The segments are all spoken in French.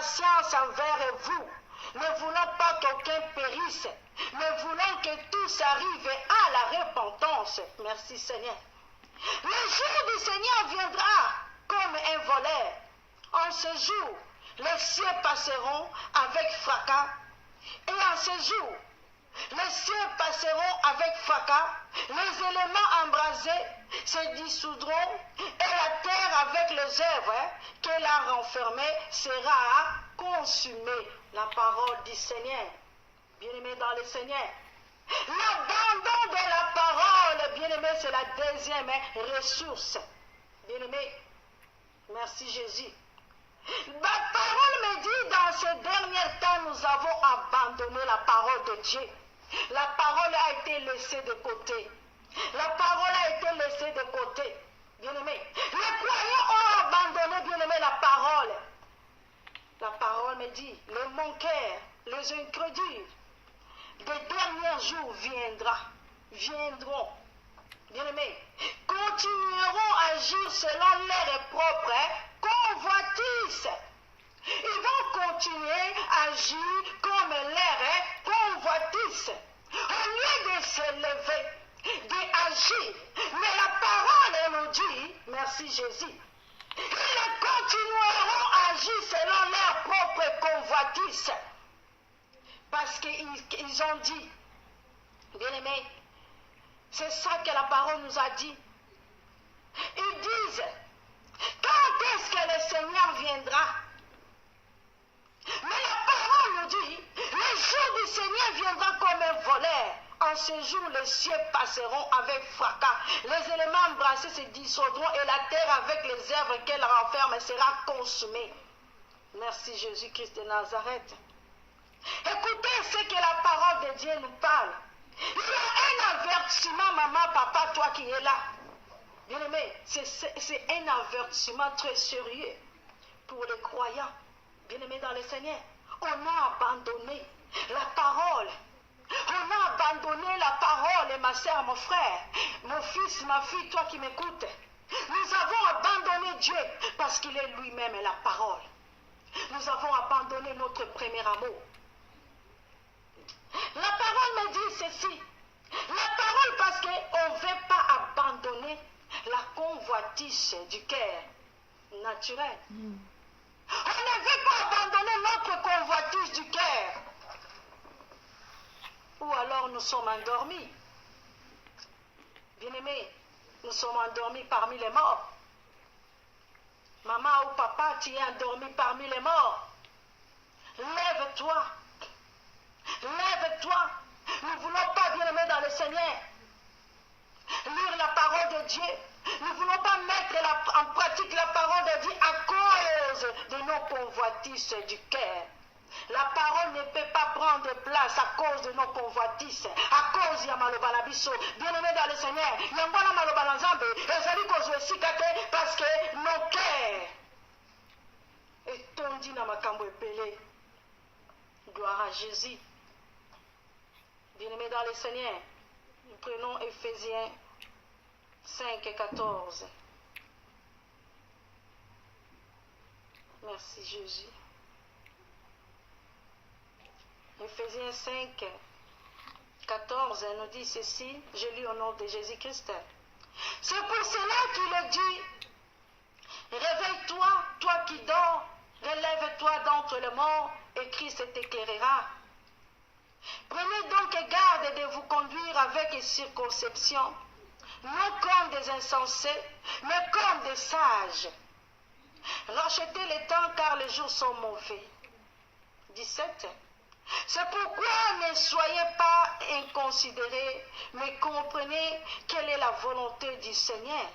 patience envers vous, ne voulant pas qu'aucun périsse, mais voulant que tous arrivent à la repentance. Merci Seigneur. Le jour du Seigneur viendra comme un voleur. En ce jour, les cieux passeront avec fracas. Et en ce jour, les cieux passeront avec fracas, les éléments embrasés se dissoudront et la terre avec les œuvres qu'elle a renfermées sera consumée. La parole du Seigneur. Bien-aimé dans le Seigneur. L'abandon de la parole, bien-aimé, c'est la deuxième ressource. Bien-aimé, merci Jésus. La parole me dit, dans ces derniers temps, nous avons abandonné la parole de Dieu. La parole a été laissée de côté. La parole a été laissée de côté. Bien-aimé, les croyants ont abandonné, bien-aimé, la parole. La parole me dit, les manqueurs, les incrédules, des derniers jours viendront. Bien-aimés, continueront à agir selon leurs propres convoitises. Ils vont continuer à agir comme leurs convoitises. Au lieu de se lever, d'agir, mais la parole nous dit, merci Jésus, ils continueront à agir selon leurs propres convoitises. Parce qu'ils ont dit, bien-aimés, c'est ça que la parole nous a dit. Ils disent, quand est-ce que le Seigneur viendra? Mais la parole nous dit, le jour du Seigneur viendra comme un voleur. En ce jour, les cieux passeront avec fracas. Les éléments embrassés se dissoudront et la terre avec les œuvres qu'elle renferme sera consumée. Merci Jésus-Christ de Nazareth. Écoutez ce que la parole de Dieu nous parle. Il y a un avertissement, maman, papa, toi qui es là. Bien-aimé, c'est un avertissement très sérieux pour les croyants. Bien-aimés dans le Seigneur, on a abandonné la parole. On a abandonné la parole, ma soeur, mon frère, mon fils, ma fille, toi qui m'écoutes. Nous avons abandonné Dieu parce qu'il est lui-même la parole. Nous avons abandonné notre premier amour. La parole me dit ceci. La parole parce qu'on ne veut pas abandonner la convoitise du cœur naturel. On ne veut pas abandonner notre convoitise du cœur. Ou alors nous sommes endormis. Bien-aimés, nous sommes endormis parmi les morts. Maman ou papa, tu es endormi parmi les morts. Lève-toi. Lève-toi. Nous ne voulons pas, bien-aimés dans le Seigneur, lire la parole de Dieu. Nous ne voulons pas mettre en pratique la parole de Dieu à cause de nos convoitises du cœur. La parole ne peut pas prendre place à cause de nos convoitises, à cause de Malobalabiso. Bien-aimé dans le Seigneur, il y a un Malobalanzambe, parce que nos cœurs est tondi dans ma cambo épelé. Gloire à Jésus. Bien-aimé dans le Seigneur, nous prenons Éphésiens 5 et 14. Merci Jésus. Éphésiens 5, 14 nous dit ceci, je lis au nom de Jésus-Christ. C'est pour cela qu'il est dit, réveille-toi, toi qui dors, relève-toi d'entre les morts, et Christ t'éclairera. Prenez donc garde de vous conduire avec circonception, non comme des insensés, mais comme des sages. Rachetez les temps car les jours sont mauvais. 17. C'est pourquoi ne soyez pas inconsidérés, mais comprenez quelle est la volonté du Seigneur.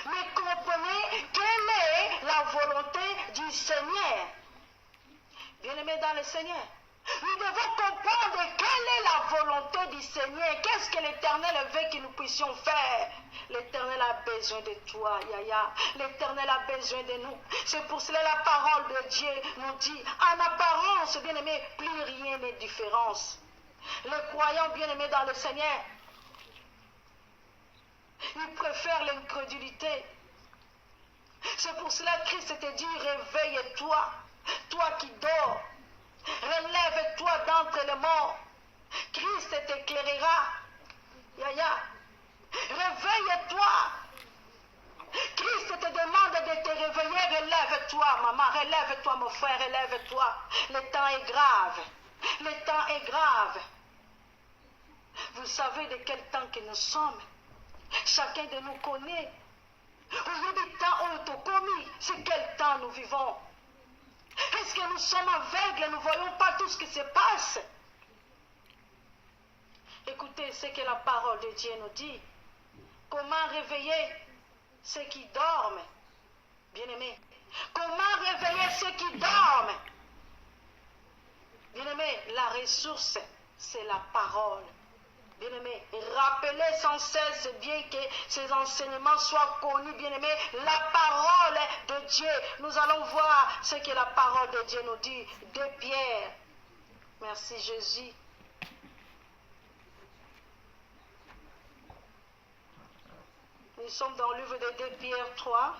Mais comprenez quelle est la volonté du Seigneur. Bien-aimés dans le Seigneur, nous devons comprendre quelle est la volonté du Seigneur. Qu'est-ce que l'Éternel veut que nous puissions faire? L'Éternel a besoin de toi, Yaya. L'Éternel a besoin de nous. C'est pour cela la parole de Dieu nous dit, en apparence, bien-aimés, plus rien n'est différence. Les croyants bien-aimés dans le Seigneur, ils préfèrent l'incrédulité. C'est pour cela que Christ te dit, réveille-toi. Toi qui dors, relève-toi d'entre les morts. Christ t'éclairera. Yaya, réveille-toi. Christ te demande de te réveiller. Relève-toi, maman. Relève-toi, mon frère. Relève-toi. Le temps est grave. Le temps est grave. Vous savez de quel temps que nous sommes. Chacun de nous connaît. Au lieu du temps où nous commis, c'est quel temps nous vivons? Est-ce que nous sommes aveugles et nous ne voyons pas tout ce qui se passe? Écoutez ce que la parole de Dieu nous dit. Comment réveiller ceux qui dorment? Bien-aimés. Comment réveiller ceux qui dorment? Bien-aimés, la ressource, c'est la parole. Bien-aimés, rappelez sans cesse bien que ces enseignements soient connus, bien-aimés, la parole de Dieu. Nous allons voir ce que la parole de Dieu nous dit de Pierre. Merci Jésus. Nous sommes dans le livre de 2 Pierre 3.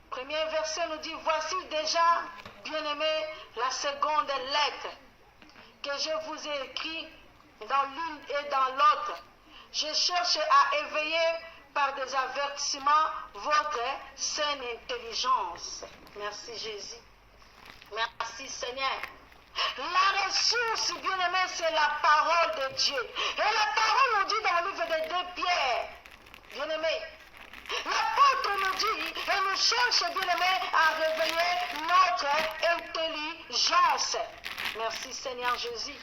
Premier verset nous dit, voici déjà, bien-aimés, la seconde lettre que je vous ai écrite dans l'une et dans l'autre. Je cherche à éveiller par des avertissements votre saine intelligence. Merci Jésus. Merci Seigneur. La ressource, bien-aimé, c'est la parole de Dieu. Et la parole nous dit dans le livre de 2 Pierre, bien-aimé, l'apôtre nous dit, et nous cherche, bien-aimé, à réveiller notre intelligence. Merci Seigneur Jésus.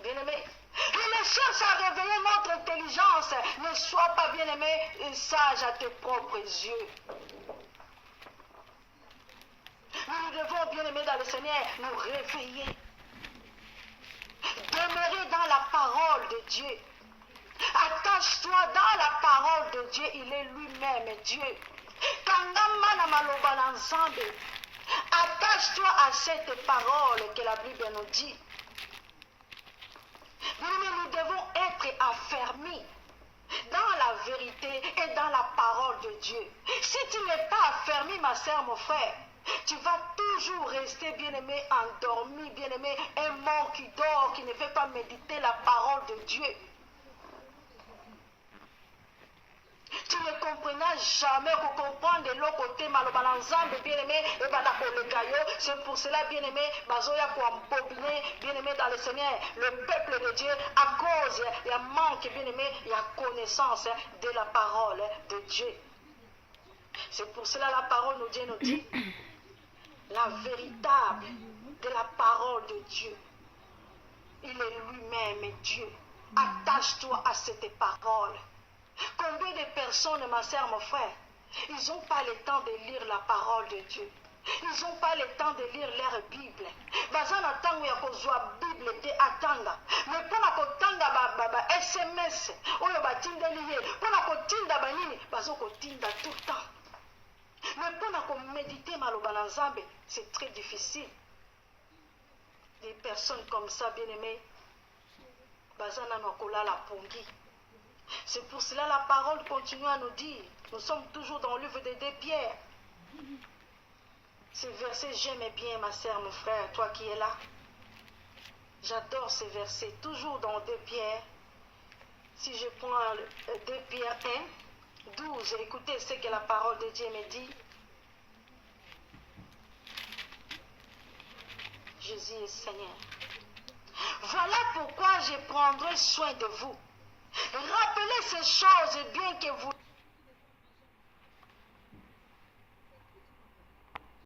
Bien-aimé, il cherche à réveiller notre intelligence. Ne sois pas, bien-aimé, sage à tes propres yeux. Nous devons, bien-aimé dans le Seigneur, nous réveiller. Demeurer dans la parole de Dieu. Attache-toi dans la parole de Dieu. Il est lui-même Dieu. Attache-toi à cette parole que la Bible nous dit. Nous devons être affermis dans la vérité et dans la parole de Dieu. Si tu n'es pas affermi, ma soeur, mon frère, tu vas toujours rester, bien-aimé, endormi, bien-aimé, un mort qui dort, qui ne veut pas méditer la parole de Dieu. Tu ne comprendras jamais qu'on comprend de l'autre côté, malobalanzambe, bien-aimé, et badakolekayo. C'est pour cela, bien-aimé, bazoya kouambobine, bien-aimé dans le Seigneur, le peuple de Dieu, à cause, il y a manque, bien-aimé, il y a connaissance de la parole de Dieu. C'est pour cela la parole de Dieu nous dit, la véritable de la parole de Dieu. Il est lui-même Dieu. Attache-toi à cette parole. Combien de personnes, ma soeur, mon frère, ils n'ont pas le temps de lire la parole de Dieu. Ils n'ont pas le temps de lire leur Bible. Bazana tango ya kozwa Bible te atanga. Mais pona kotanga ba SMS, oyo batinda liye, pona kotinda banini, bazo kotinda tout le temps. Mais pona ko méditer maloba na Nzambe, c'est très difficile. Des personnes comme ça, bien-aimées, bazana no kolala pongi. C'est pour cela la parole continue à nous dire, nous sommes toujours dans le livre de 2 Pierre. Ce verset, j'aime bien, ma sœur, mon frère, toi qui es là. J'adore ce verset, toujours dans 2 Pierre. Si je prends 2 Pierre 1, 12, écoutez ce que la parole de Dieu me dit. Jésus est Seigneur. Voilà pourquoi je prendrai soin de vous. Rappelez ces choses bien que vous